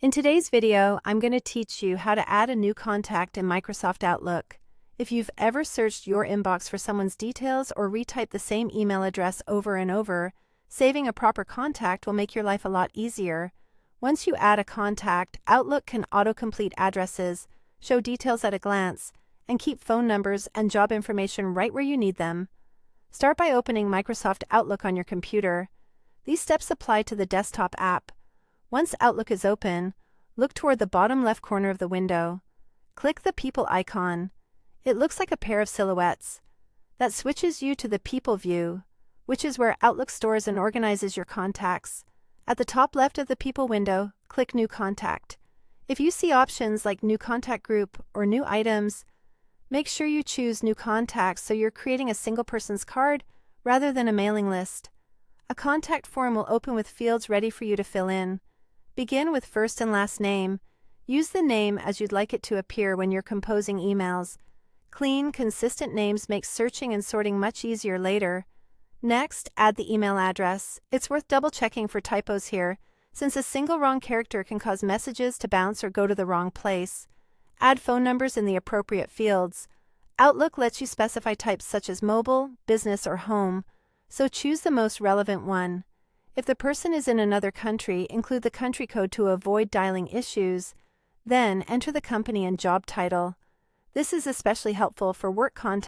In today's video, I'm going to teach you how to add a new contact in Microsoft Outlook. If you've ever searched your inbox for someone's details or retyped the same email address over and over, saving a proper contact will make your life a lot easier. Once you add a contact, Outlook can autocomplete addresses, show details at a glance, and keep phone numbers and job information right where you need them. Start by opening Microsoft Outlook on your computer. These steps apply to the desktop app. Once Outlook is open, look toward the bottom left corner of the window. Click the People icon. It looks like a pair of silhouettes. That switches you to the People view, which is where Outlook stores and organizes your contacts. At the top left of the People window, click New Contact. If you see options like New Contact Group or New Items, make sure you choose New Contacts so you're creating a single person's card rather than a mailing list. A contact form will open with fields ready for you to fill in. Begin with first and last name. Use the name as you'd like it to appear when you're composing emails. Clean, consistent names make searching and sorting much easier later. Next, add the email address. It's worth double-checking for typos here, since a single wrong character can cause messages to bounce or go to the wrong place. Add phone numbers in the appropriate fields. Outlook lets you specify types such as mobile, business, or home, so choose the most relevant one. If the person is in another country, include the country code to avoid dialing issues. Then, enter the company and job title. This is especially helpful for work contacts